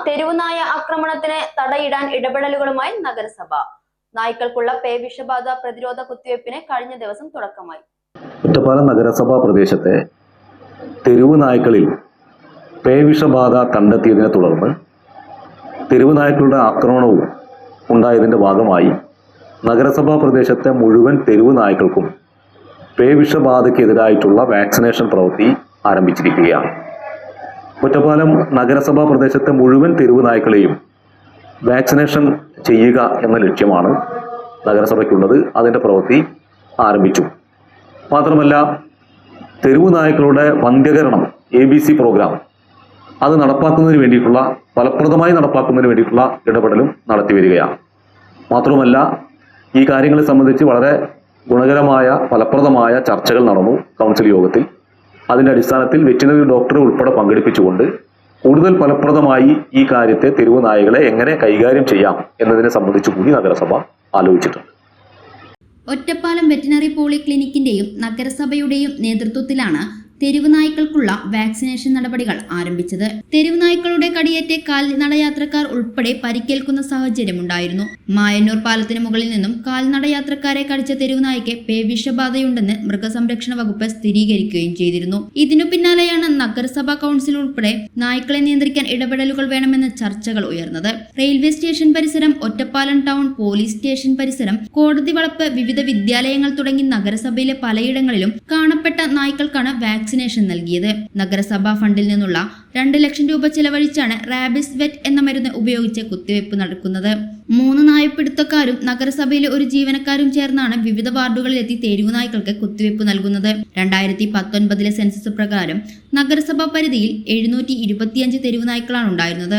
തെരുവുനായ ആക്രമണത്തിന് തടയിടാൻ ഇടപെടലുകളുമായി നഗരസഭ. നായ്ക്കൾക്കുള്ള പേവിഷബാധ പ്രതിരോധ കുത്തിവയ്പ്പിന് കഴിഞ്ഞ ദിവസം തുടക്കമായി. ഒറ്റപ്പാലം നഗരസഭാ പ്രദേശത്തെ തെരുവ് നായ്ക്കളിൽ പേവിഷബാധ കണ്ടെത്തിയതിനെ തുടർന്ന് തെരുവ് നായ്ക്കളുടെ ആക്രമണവും ഉണ്ടായതിൻ്റെ ഭാഗമായി നഗരസഭാ പ്രദേശത്തെ മുഴുവൻ തെരുവ് നായ്ക്കൾക്കും പേവിഷബാധയ്ക്കെതിരായിട്ടുള്ള വാക്സിനേഷൻ പ്രവൃത്തി ആരംഭിച്ചിരിക്കുകയാണ്. ഒറ്റപ്പാലം നഗരസഭാ പ്രദേശത്തെ മുഴുവൻ തെരുവ് നായ്ക്കളെയും വാക്സിനേഷൻ ചെയ്യുക എന്ന ലക്ഷ്യമാണ് നഗരസഭയ്ക്കുള്ളത്. അതിൻ്റെ പ്രവൃത്തി ആരംഭിച്ചു. മാത്രമല്ല, തെരുവ് നായ്ക്കളുടെ വന്ധ്യകരണം ABC പ്രോഗ്രാം അത് നടപ്പാക്കുന്നതിന് വേണ്ടിയിട്ടുള്ള ഫലപ്രദമായി നടപ്പാക്കുന്നതിന് വേണ്ടിയിട്ടുള്ള ഇടപെടലും നടത്തി വരികയാണ്. മാത്രമല്ല, ഈ കാര്യങ്ങളെ സംബന്ധിച്ച് വളരെ ഗുണകരമായ ഫലപ്രദമായ ചർച്ചകൾ നടന്നു കൗൺസിൽ യോഗത്തിൽ. അതിൻ്റെ അടിസ്ഥാനത്തിൽ വെറ്റിനറി ഡോക്ടറെ ഉൾപ്പെടെ പങ്കെടുപ്പിച്ചുകൊണ്ട് കൂടുതൽ ഫലപ്രദമായി ഈ കാര്യത്തെ തെരുവ് നായകളെ എങ്ങനെ കൈകാര്യം ചെയ്യാം എന്നതിനെ സംബന്ധിച്ച് കൂടി നഗരസഭ ആലോചിച്ചിട്ടുണ്ട്. ഒറ്റപ്പാലം വെറ്റിനറി പോളിക്ലിനിക്കിന്റെയും നഗരസഭയുടെയും നേതൃത്വത്തിലാണ് തെരുവുനായ്ക്കൾക്കുള്ള വാക്സിനേഷൻ നടപടികൾ ആരംഭിച്ചത്. തെരുവുനായ്ക്കളുടെ കടിയേറ്റ് കാൽനടയാത്രക്കാർ ഉൾപ്പെടെ പരിക്കേൽക്കുന്ന സാഹചര്യമുണ്ടായിരുന്നു. മായന്നൂർ പാലത്തിന് മുകളിൽ നിന്നും കാൽനടയാത്രക്കാരെ കടിച്ച തെരുവുനായ്ക്ക് പേവിഷബാധയുണ്ടെന്ന് മൃഗസംരക്ഷണ വകുപ്പ് സ്ഥിരീകരിക്കുകയും ചെയ്തിരുന്നു. ഇതിനു പിന്നാലെയാണ് നഗരസഭാ കൗൺസിൽ ഉൾപ്പെടെ നായ്ക്കളെ നിയന്ത്രിക്കാൻ ഇടപെടലുകൾ വേണമെന്ന ചർച്ചകൾ ഉയർന്നത്. റെയിൽവേ സ്റ്റേഷൻ പരിസരം, ഒറ്റപ്പാലം ടൗൺ, പോലീസ് സ്റ്റേഷൻ പരിസരം, കോടതി വളപ്പ്, വിവിധ വിദ്യാലയങ്ങൾ തുടങ്ങി നഗരസഭയിലെ പലയിടങ്ങളിലും കാണപ്പെട്ട നായ്ക്കൾക്കാണ് വാക്സിനേഷൻ നൽകിയത്. നഗരസഭാ ഫണ്ടിൽ നിന്നുള്ള 2 ലക്ഷം രൂപ ചെലവഴിച്ചാണ് റാബിസ് വെറ്റ് എന്ന മരുന്ന് ഉപയോഗിച്ച് കുത്തിവയ്പ് നടക്കുന്നത്. 3 നായപ്പിടുത്തക്കാരും നഗരസഭയിലെ ഒരു ജീവനക്കാരും ചേർന്നാണ് വിവിധ വാർഡുകളിലെത്തി തെരുവുനായ്ക്കൾക്ക് കുത്തിവയ്പ് നൽകുന്നത്. 2019 സെൻസസ് പ്രകാരം നഗരസഭാ പരിധിയിൽ 725 തെരുവുനായ്ക്കളാണ് ഉണ്ടായിരുന്നത്.